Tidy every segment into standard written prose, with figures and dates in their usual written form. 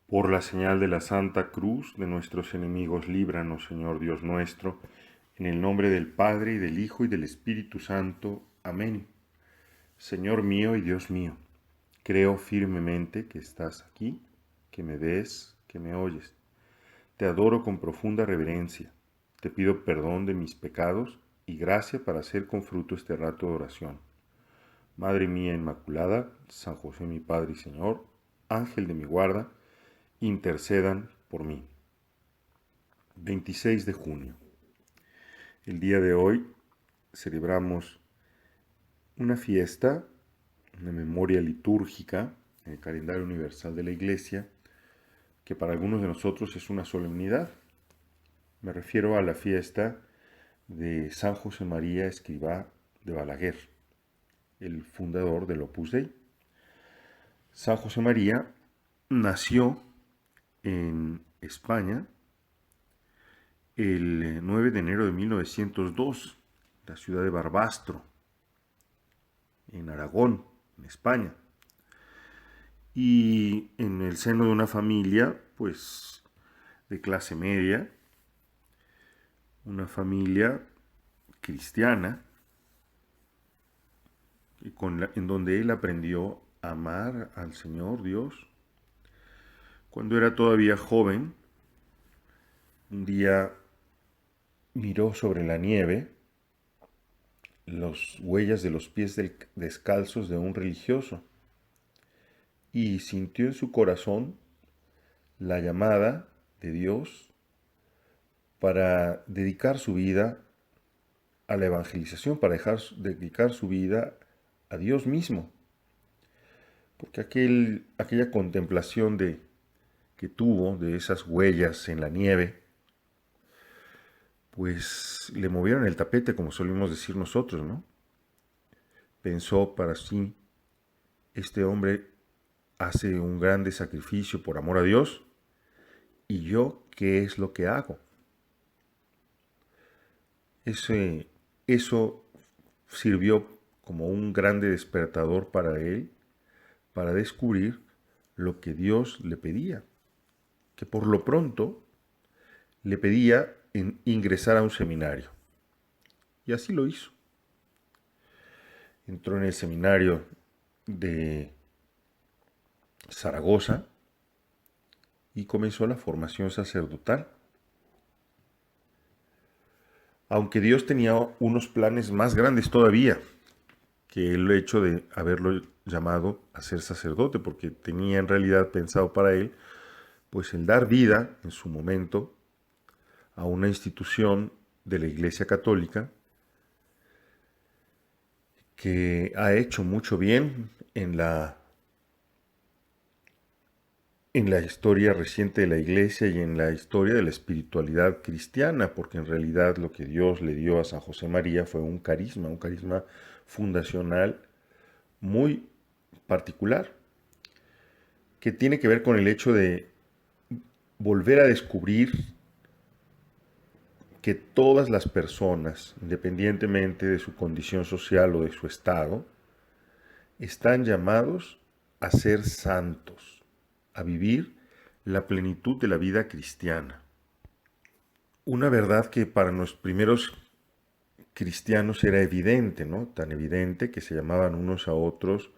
Por la señal de la Santa Cruz de nuestros enemigos, líbranos, Señor Dios nuestro, en el nombre del Padre, y del Hijo, y del Espíritu Santo. Amén. Señor mío y Dios mío, creo firmemente que estás aquí, que me ves, que me oyes. Te adoro con profunda reverencia. Te pido perdón de mis pecados y gracia para hacer con fruto este rato de oración. Madre mía Inmaculada, San José mi Padre y Señor, Ángel de mi guarda, intercedan por mí. 26 de junio. El día de hoy celebramos una fiesta, una memoria litúrgica en el calendario universal de la Iglesia, que para algunos de nosotros es una solemnidad. Me refiero a la fiesta de San José María Escrivá de Balaguer, el fundador del Opus Dei. San José María nació en España el 9 de enero de 1902, en la ciudad de Barbastro, en Aragón, en España. Y en el seno de una familia, pues, de clase media, una familia cristiana, en donde él aprendió a amar al Señor Dios. Cuando era todavía joven, un día miró sobre la nieve las huellas de los pies descalzos de un religioso y sintió en su corazón la llamada de Dios para dedicar su vida a la evangelización, para dedicar su vida a Dios mismo. Porque aquella contemplación que tuvo de esas huellas en la nieve, pues le movieron el tapete, como solemos decir nosotros, ¿no? Pensó para sí, este hombre hace un grande sacrificio por amor a Dios, ¿y yo qué es lo que hago? Eso sirvió como un grande despertador para él, para descubrir lo que Dios le pedía, que por lo pronto le pedía ingresar a un seminario. Y así lo hizo. Entró en el seminario de Zaragoza y comenzó la formación sacerdotal. Aunque Dios tenía unos planes más grandes todavía que el hecho de haberlo llamado a ser sacerdote, porque tenía en realidad pensado para él, pues el dar vida en su momento a una institución de la Iglesia Católica que ha hecho mucho bien en la historia reciente de la Iglesia y en la historia de la espiritualidad cristiana, porque en realidad lo que Dios le dio a San José María fue un carisma fundacional muy particular, que tiene que ver con el hecho de volver a descubrir que todas las personas, independientemente de su condición social o de su estado, están llamados a ser santos, a vivir la plenitud de la vida cristiana. Una verdad que para los primeros cristianos era evidente, ¿no? Tan evidente que se llamaban unos a otros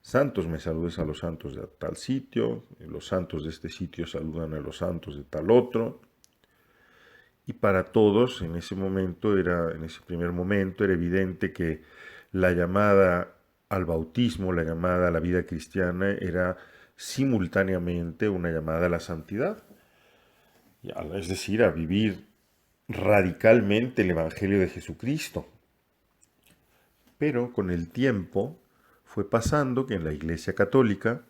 santos. Me saludes a los santos de tal sitio, los santos de este sitio saludan a los santos de tal otro. Y para todos en ese primer momento, era evidente que la llamada al bautismo, la llamada a la vida cristiana, era simultáneamente una llamada a la santidad, es decir, a vivir radicalmente el Evangelio de Jesucristo. Pero con el tiempo fue pasando que en la Iglesia Católica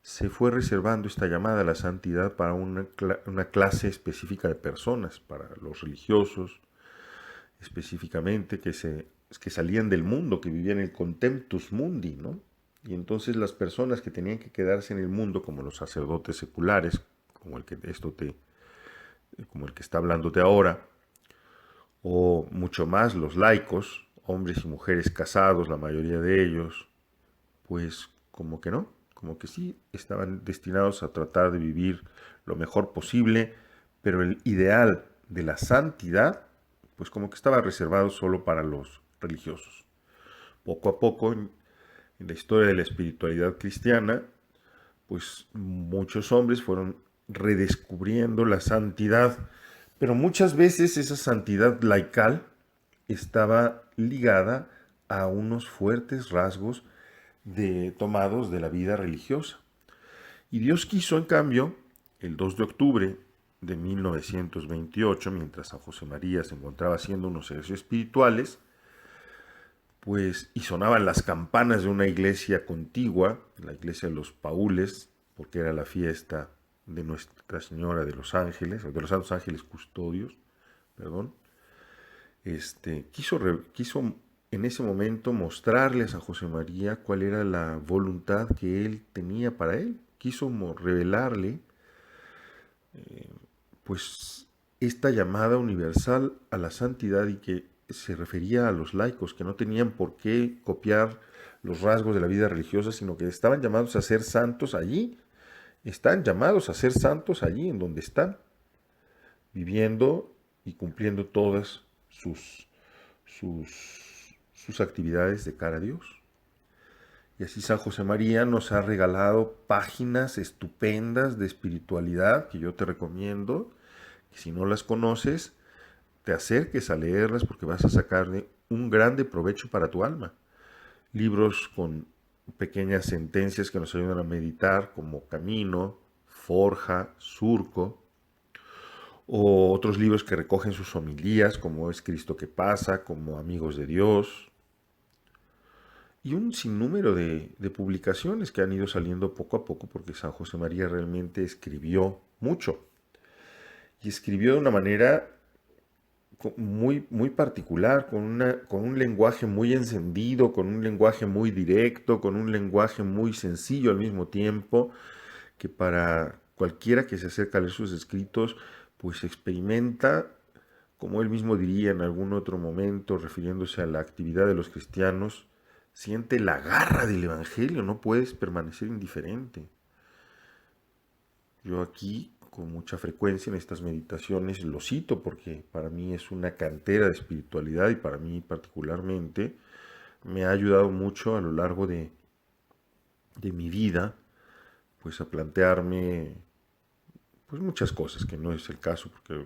se fue reservando esta llamada a la santidad para una clase específica de personas, para los religiosos específicamente, que salían del mundo, que vivían el contemptus mundi, ¿no? Y entonces las personas que tenían que quedarse en el mundo, como los sacerdotes seculares, como el que está hablándote ahora, o mucho más los laicos, hombres y mujeres casados, la mayoría de ellos, pues como que no, como que sí estaban destinados a tratar de vivir lo mejor posible, pero el ideal de la santidad, pues como que estaba reservado solo para los religiosos. Poco a poco, en la historia de la espiritualidad cristiana, pues muchos hombres fueron redescubriendo la santidad, pero muchas veces esa santidad laical estaba ligada a unos fuertes rasgos tomados de la vida religiosa. Y Dios quiso, en cambio, el 2 de octubre de 1928, mientras San José María se encontraba haciendo unos ejercicios espirituales, pues, y sonaban las campanas de una iglesia contigua, la iglesia de los Paules, porque era la fiesta de Nuestra Señora de los Ángeles, o de los Santos Ángeles Custodios, perdón. Quiso en ese momento mostrarle a San José María cuál era la voluntad que él tenía para él. Quiso revelarle, pues, esta llamada universal a la santidad, y que se refería a los laicos, que no tenían por qué copiar los rasgos de la vida religiosa, sino que estaban llamados a ser santos allí. Están llamados a ser santos allí en donde están, viviendo y cumpliendo todas sus actividades de cara a Dios. Y así San José María nos ha regalado páginas estupendas de espiritualidad que yo te recomiendo, que si no las conoces, te acerques a leerlas, porque vas a sacarle un grande provecho para tu alma. Libros con pequeñas sentencias que nos ayudan a meditar, como Camino, Forja, Surco, o otros libros que recogen sus homilías, como Es Cristo que pasa, como Amigos de Dios, y un sinnúmero de publicaciones que han ido saliendo poco a poco, porque San José María realmente escribió mucho, y escribió de una manera muy, muy particular, con un lenguaje muy encendido, con un lenguaje muy directo, con un lenguaje muy sencillo al mismo tiempo, que para cualquiera que se acerca a leer sus escritos, pues experimenta, como él mismo diría en algún otro momento, refiriéndose a la actividad de los cristianos, siente la garra del Evangelio, no puedes permanecer indiferente. Yo aquí, con mucha frecuencia en estas meditaciones, lo cito porque para mí es una cantera de espiritualidad, y para mí particularmente me ha ayudado mucho a lo largo de mi vida, pues a plantearme, pues, muchas cosas, que no es el caso, porque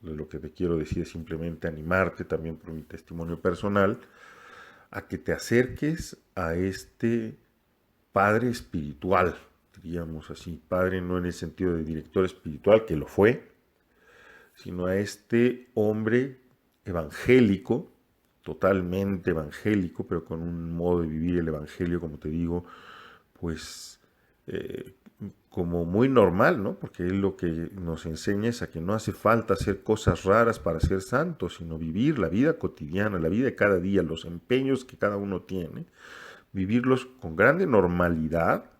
lo que te quiero decir es simplemente animarte también por mi testimonio personal, a que te acerques a este padre espiritual, diríamos así, padre no en el sentido de director espiritual, que lo fue, sino a este hombre evangélico, totalmente evangélico, pero con un modo de vivir el evangelio, como te digo, pues como muy normal, ¿no? Porque él lo que nos enseña es a que no hace falta hacer cosas raras para ser santo, sino vivir la vida cotidiana, la vida de cada día, los empeños que cada uno tiene, vivirlos con grande normalidad,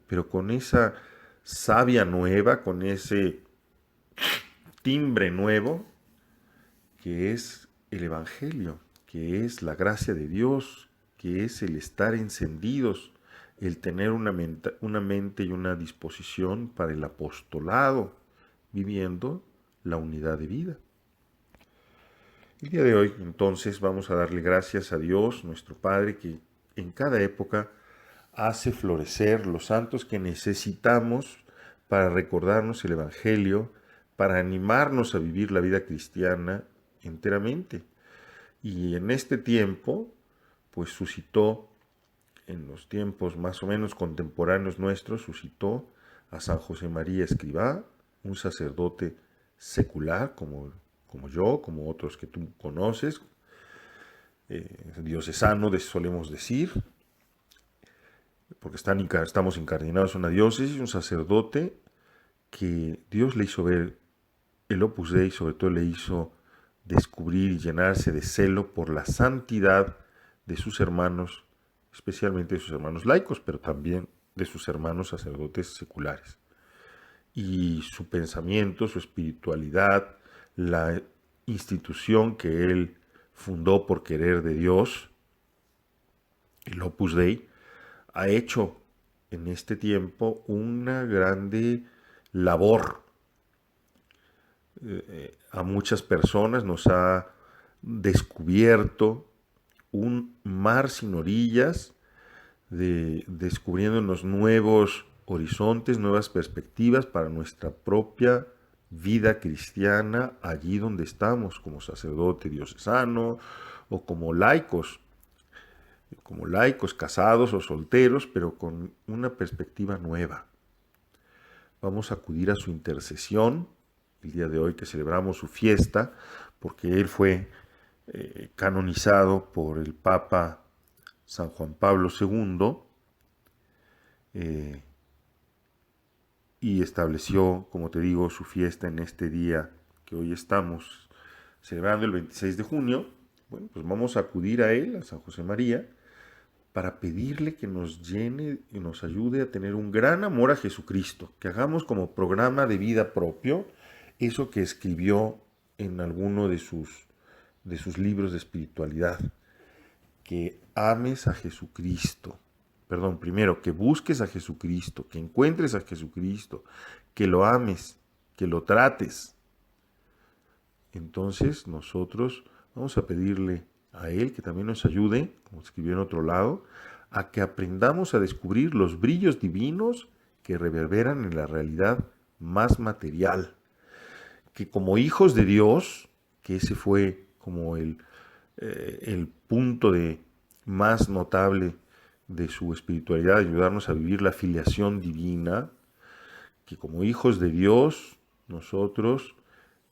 pero con esa savia nueva, con ese timbre nuevo, que es el Evangelio, que es la gracia de Dios, que es el estar encendidos, el tener una mente y una disposición para el apostolado, viviendo la unidad de vida. El día de hoy, entonces, vamos a darle gracias a Dios, nuestro Padre, que en cada época hace florecer los santos que necesitamos para recordarnos el Evangelio, para animarnos a vivir la vida cristiana enteramente. Y en este tiempo, pues suscitó, en los tiempos más o menos contemporáneos nuestros, suscitó a San José María Escrivá, un sacerdote secular como yo, como otros que tú conoces, diocesano, solemos decir, porque estamos incardinados en una diócesis, un sacerdote que Dios le hizo ver el Opus Dei, sobre todo le hizo descubrir y llenarse de celo por la santidad de sus hermanos, especialmente de sus hermanos laicos, pero también de sus hermanos sacerdotes seculares. Y su pensamiento, su espiritualidad, la institución que él fundó por querer de Dios, el Opus Dei, ha hecho en este tiempo una grande labor. A muchas personas nos ha descubierto un mar sin orillas, descubriéndonos nuevos horizontes, nuevas perspectivas para nuestra propia vida cristiana allí donde estamos, como sacerdote diocesano o como laicos, casados o solteros, pero con una perspectiva nueva. Vamos a acudir a su intercesión el día de hoy que celebramos su fiesta, porque él fue canonizado por el Papa San Juan Pablo II y estableció, como te digo, su fiesta en este día que hoy estamos celebrando, el 26 de junio. Bueno, pues vamos a acudir a él, a San José María, para pedirle que nos llene y nos ayude a tener un gran amor a Jesucristo, que hagamos como programa de vida propio eso que escribió en alguno de sus libros de espiritualidad, que ames a Jesucristo. Perdón, primero, que busques a Jesucristo, que encuentres a Jesucristo, que lo ames, que lo trates. Entonces nosotros vamos a pedirle a Él que también nos ayude, como escribió en otro lado, a que aprendamos a descubrir los brillos divinos que reverberan en la realidad más material. Que como hijos de Dios, que ese fue como el punto más notable de su espiritualidad, ayudarnos a vivir la filiación divina, que como hijos de Dios nosotros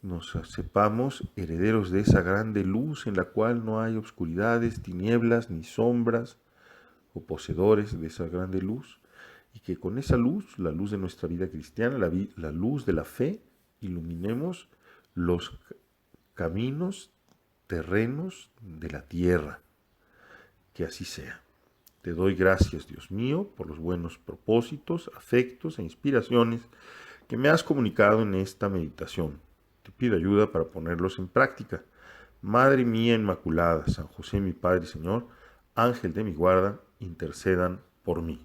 nos sepamos herederos de esa grande luz en la cual no hay obscuridades, tinieblas ni sombras o poseedores de esa grande luz, y que con esa luz, la luz de nuestra vida cristiana, la luz de la fe, iluminemos los caminos terrenos de la tierra. Que así sea. Te doy gracias, Dios mío, por los buenos propósitos, afectos e inspiraciones que me has comunicado en esta meditación. Te pido ayuda para ponerlos en práctica. Madre mía Inmaculada, San José mi Padre y Señor, Ángel de mi guarda, intercedan por mí.